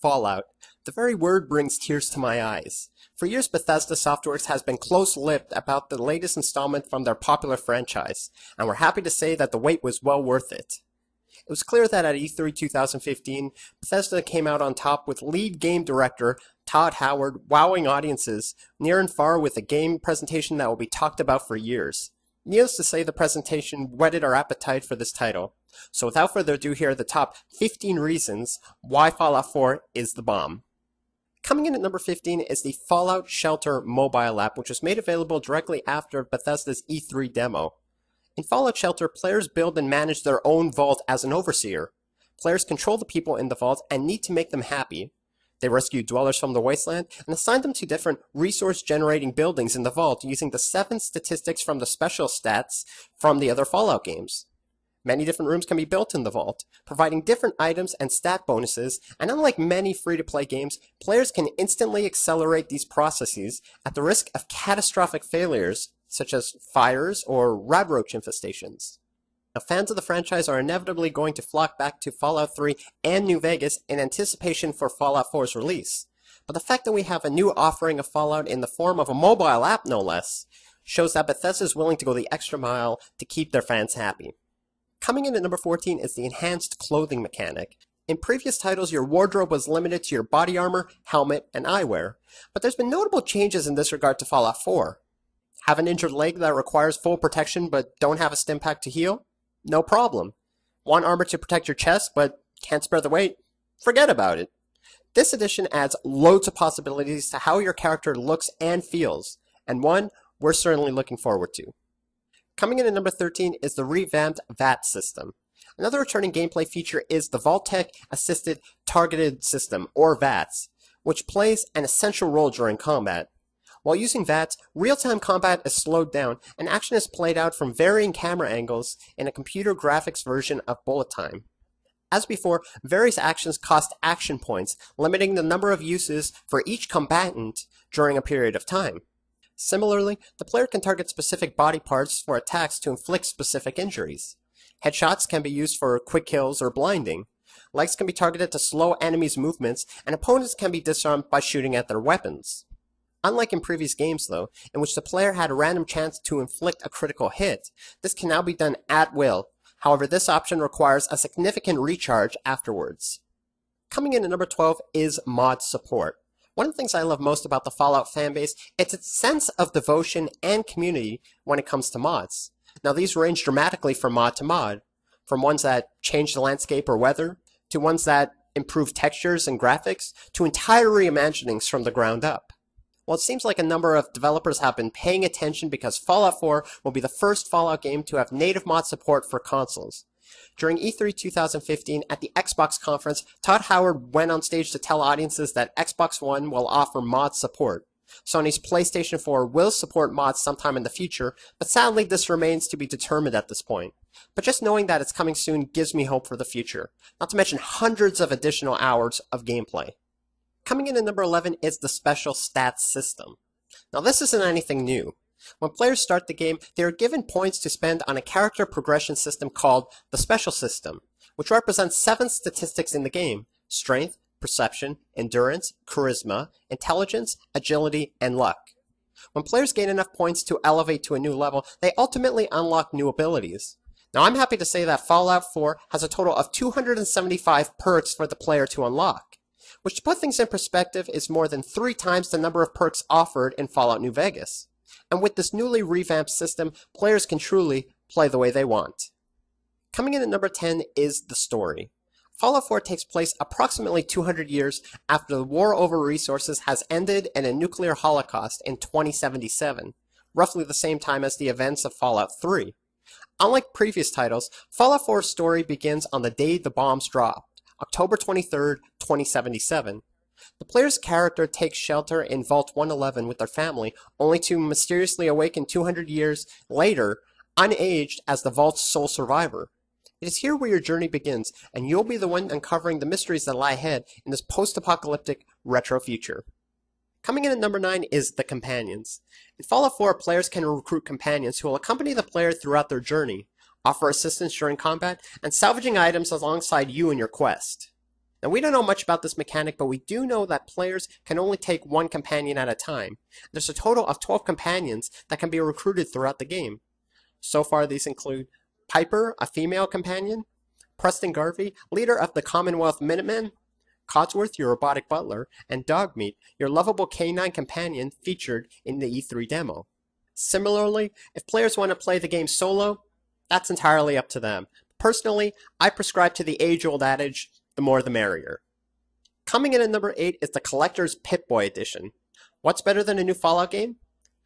Fallout. The very word brings tears to my eyes. For years, Bethesda Softworks has been close-lipped about the latest installment from their popular franchise, and we're happy to say that the wait was well worth it. It was clear that at E3 2015, Bethesda came out on top with lead game director Todd Howard wowing audiences near and far with a game presentation that will be talked about for years. Needless to say, the presentation whetted our appetite for this title. So without further ado, here are the top 15 reasons why Fallout 4 is the bomb. Coming in at number 15 is the Fallout Shelter mobile app, which was made available directly after Bethesda's E3 demo. In Fallout Shelter, players build and manage their own vault as an overseer. Players control the people in the vault and need to make them happy. They rescue dwellers from the wasteland and assign them to different resource-generating buildings in the vault using the 7 statistics from the special stats from the other Fallout games. Many different rooms can be built in the vault, providing different items and stat bonuses, and unlike many free-to-play games, players can instantly accelerate these processes at the risk of catastrophic failures, such as fires or radroach infestations. Now, fans of the franchise are inevitably going to flock back to Fallout 3 and New Vegas in anticipation for Fallout 4's release. But the fact that we have a new offering of Fallout in the form of a mobile app, no less, shows that Bethesda is willing to go the extra mile to keep their fans happy. Coming in at number 14 is the enhanced clothing mechanic. In previous titles, your wardrobe was limited to your body armor, helmet, and eyewear, but there's been notable changes in this regard to Fallout 4. Have an injured leg that requires full protection but don't have a stim pack to heal? No problem. Want armor to protect your chest but can't spare the weight? Forget about it. This edition adds loads of possibilities to how your character looks and feels, and one we're certainly looking forward to. Coming in at number 13 is the Revamped VAT system. Another returning gameplay feature is the Vault-Tec Assisted Targeted System, or VATS, which plays an essential role during combat. While using VATS, real-time combat is slowed down, and action is played out from varying camera angles in a computer graphics version of bullet time. As before, various actions cost action points, limiting the number of uses for each combatant during a period of time. Similarly, the player can target specific body parts for attacks to inflict specific injuries. Headshots can be used for quick kills or blinding. Legs can be targeted to slow enemies' movements, and opponents can be disarmed by shooting at their weapons. Unlike in previous games, though, in which the player had a random chance to inflict a critical hit, this can now be done at will. However, this option requires a significant recharge afterwards. Coming in at number 12 is mod support. One of the things I love most about the Fallout fanbase is its sense of devotion and community when it comes to mods. Now, these range dramatically from mod to mod, from ones that change the landscape or weather, to ones that improve textures and graphics, to entire reimaginings from the ground up. Well, it seems like a number of developers have been paying attention because Fallout 4 will be the first Fallout game to have native mod support for consoles. During E3 2015 at the Xbox conference, Todd Howard went on stage to tell audiences that Xbox One will offer mod support. Sony's PlayStation 4 will support mods sometime in the future, but sadly this remains to be determined at this point. But just knowing that it's coming soon gives me hope for the future, not to mention hundreds of additional hours of gameplay. Coming in at number 11 is the Special Stats system. Now this isn't anything new. When players start the game, they are given points to spend on a character progression system called the Special System, which represents 7 statistics in the game: strength, perception, endurance, charisma, intelligence, agility, and luck. When players gain enough points to elevate to a new level, they ultimately unlock new abilities. Now I'm happy to say that Fallout 4 has a total of 275 perks for the player to unlock, which to put things in perspective is more than 3 times the number of perks offered in Fallout New Vegas. And with this newly revamped system, players can truly play the way they want. Coming in at number 10 is the story. Fallout 4 takes place approximately 200 years after the war over resources has ended in a nuclear holocaust in 2077, roughly the same time as the events of Fallout 3. Unlike previous titles, Fallout 4's story begins on the day the bombs dropped, October 23, 2077. The player's character takes shelter in Vault 111 with their family, only to mysteriously awaken 200 years later, unaged as the Vault's sole survivor. It is here where your journey begins, and you'll be the one uncovering the mysteries that lie ahead in this post-apocalyptic retro future. Coming in at number 9 is the Companions. In Fallout 4, players can recruit companions who will accompany the player throughout their journey, offer assistance during combat, and salvaging items alongside you in your quest. Now, we don't know much about this mechanic, but we do know that players can only take one companion at a time. There's a total of 12 companions that can be recruited throughout the game. So far, these include Piper, a female companion, Preston Garvey, leader of the Commonwealth Minutemen, Codsworth, your robotic butler, and Dogmeat, your lovable canine companion featured in the E3 demo. Similarly, if players want to play the game solo, that's entirely up to them. Personally, I prescribe to the age-old adage, the more the merrier. Coming in at number 8 is the Collector's Pitboy Edition. What's better than a new Fallout game?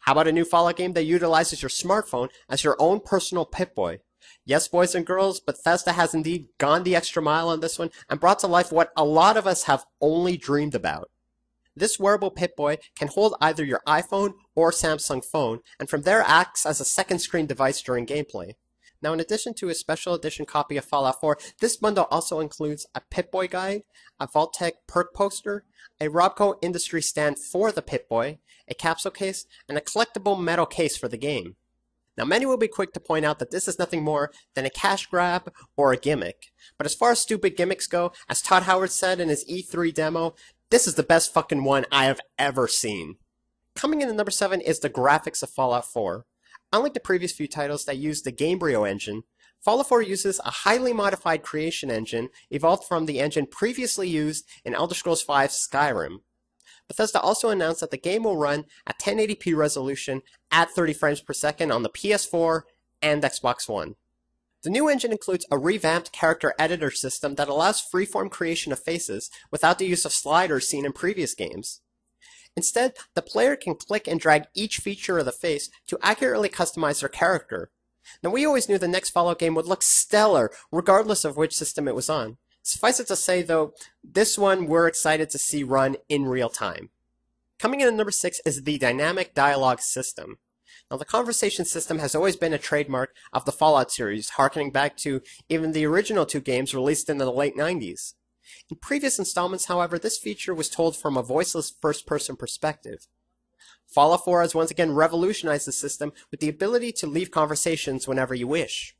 How about a new Fallout game that utilizes your smartphone as your own personal Pitboy? Yes, boys and girls, Bethesda has indeed gone the extra mile on this one and brought to life what a lot of us have only dreamed about. This wearable Pitboy can hold either your iPhone or Samsung phone, and from there acts as a second screen device during gameplay. Now, in addition to a special edition copy of Fallout 4, this bundle also includes a Pitboy guide, a Vault-Tec perk poster, a Robco industry stand for the Pitboy, a capsule case, and a collectible metal case for the game. Now, many will be quick to point out that this is nothing more than a cash grab or a gimmick. But as far as stupid gimmicks go, as Todd Howard said in his E3 demo, this is the best fucking one I have ever seen. Coming in at number 7 is the graphics of Fallout 4. Unlike the previous few titles that used the Gamebryo engine, Fallout 4 uses a highly modified creation engine evolved from the engine previously used in Elder Scrolls V Skyrim. Bethesda also announced that the game will run at 1080p resolution at 30 frames per second on the PS4 and Xbox One. The new engine includes a revamped character editor system that allows freeform creation of faces without the use of sliders seen in previous games. Instead, the player can click and drag each feature of the face to accurately customize their character. Now, we always knew the next Fallout game would look stellar regardless of which system it was on. Suffice it to say, though, this one we're excited to see run in real time. Coming in at number 6 is the Dynamic Dialogue System. Now, the conversation system has always been a trademark of the Fallout series, harkening back to even the original 2 games released in the late 90s. In previous installments, however, this feature was told from a voiceless first-person perspective. Fallout 4 has once again revolutionized the system with the ability to leave conversations whenever you wish.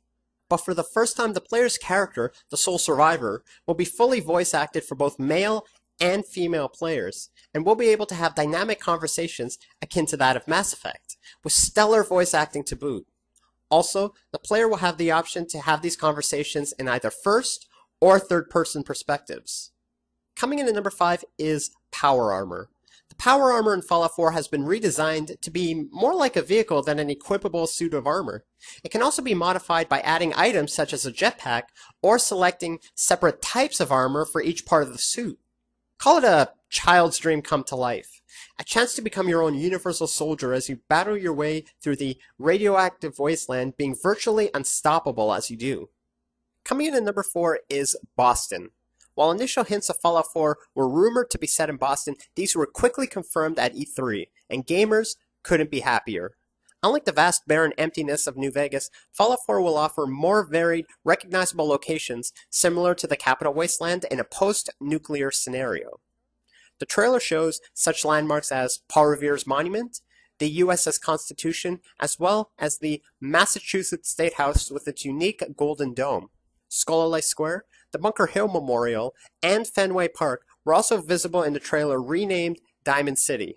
But for the first time, the player's character, the sole survivor, will be fully voice-acted for both male and female players, and will be able to have dynamic conversations akin to that of Mass Effect, with stellar voice acting to boot. Also, the player will have the option to have these conversations in either first or third-person perspectives. Coming in at number 5 is Power Armor. The Power Armor in Fallout 4 has been redesigned to be more like a vehicle than an equipable suit of armor. It can also be modified by adding items such as a jetpack or selecting separate types of armor for each part of the suit. Call it a child's dream come to life. A chance to become your own universal soldier as you battle your way through the radioactive wasteland, being virtually unstoppable as you do. Coming in at number 4 is Boston. While initial hints of Fallout 4 were rumored to be set in Boston, these were quickly confirmed at E3, and gamers couldn't be happier. Unlike the vast barren emptiness of New Vegas, Fallout 4 will offer more varied, recognizable locations similar to the Capital Wasteland in a post-nuclear scenario. The trailer shows such landmarks as Paul Revere's Monument, the USS Constitution, as well as the Massachusetts State House with its unique golden dome. Scholar Light Square, the Bunker Hill Memorial, and Fenway Park were also visible in the trailer renamed Diamond City.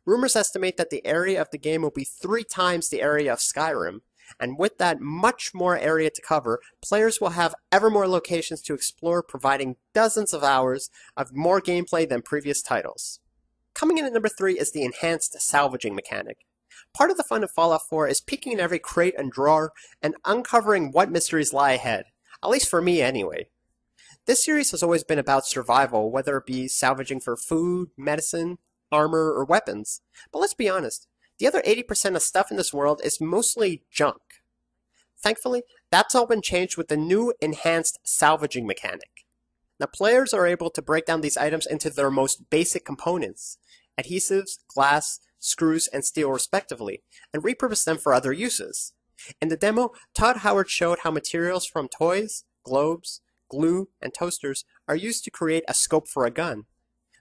Rumors estimate that the area of the game will be 3 times the area of Skyrim, and with that much more area to cover, players will have ever more locations to explore, providing dozens of hours of more gameplay than previous titles. Coming in at number 3 is the enhanced salvaging mechanic. Part of the fun of Fallout 4 is peeking in every crate and drawer and uncovering what mysteries lie ahead, at least for me anyway. This series has always been about survival, whether it be salvaging for food, medicine, armor, or weapons. But let's be honest, the other 80% of stuff in this world is mostly junk. Thankfully, that's all been changed with the new enhanced salvaging mechanic. Now, players are able to break down these items into their most basic components, adhesives, glass, screws, and steel respectively, and repurpose them for other uses. In the demo, Todd Howard showed how materials from toys, globes, glue, and toasters are used to create a scope for a gun.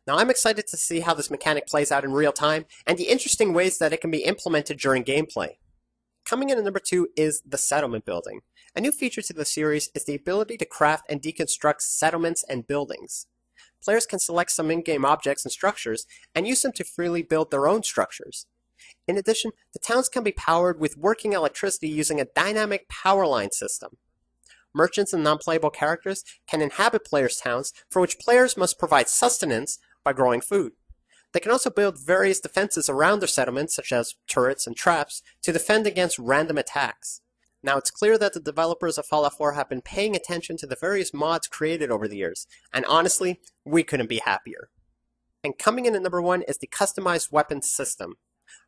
Now, I'm excited to see how this mechanic plays out in real time and the interesting ways that it can be implemented during gameplay. Coming in at number 2 is the settlement building. A new feature to the series is the ability to craft and deconstruct settlements and buildings. players can select some in-game objects and structures and use them to freely build their own structures. In addition, the towns can be powered with working electricity using a dynamic power line system. Merchants and non-playable characters can inhabit players' towns, for which players must provide sustenance by growing food. They can also build various defenses around their settlements, such as turrets and traps, to defend against random attacks. Now, it's clear that the developers of Fallout 4 have been paying attention to the various mods created over the years, and honestly, we couldn't be happier. And coming in at number 1 is the customized weapons system.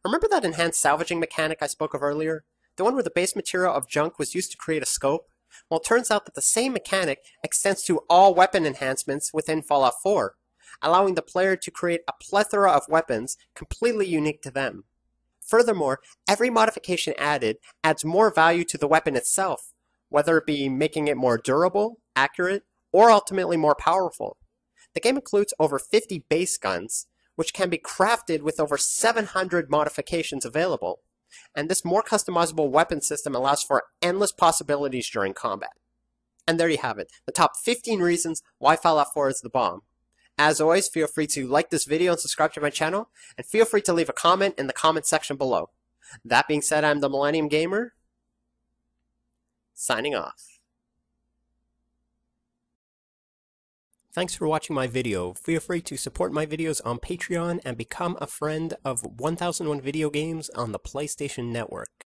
Remember that enhanced salvaging mechanic I spoke of earlier? The one where the base material of junk was used to create a scope? Well, it turns out that the same mechanic extends to all weapon enhancements within Fallout 4, allowing the player to create a plethora of weapons completely unique to them. Furthermore, every modification added adds more value to the weapon itself, whether it be making it more durable, accurate, or ultimately more powerful. The game includes over 50 base guns, which can be crafted with over 700 modifications available. And this more customizable weapon system allows for endless possibilities during combat. And there you have it, the top 15 reasons why Fallout 4 is the bomb. As always, feel free to like this video and subscribe to my channel, and feel free to leave a comment in the comment section below. That being said, I'm the Millennium Gamer, signing off. Thanks for watching my video. Feel free to support my videos on Patreon and become a friend of 1001 Video Games on the PlayStation Network.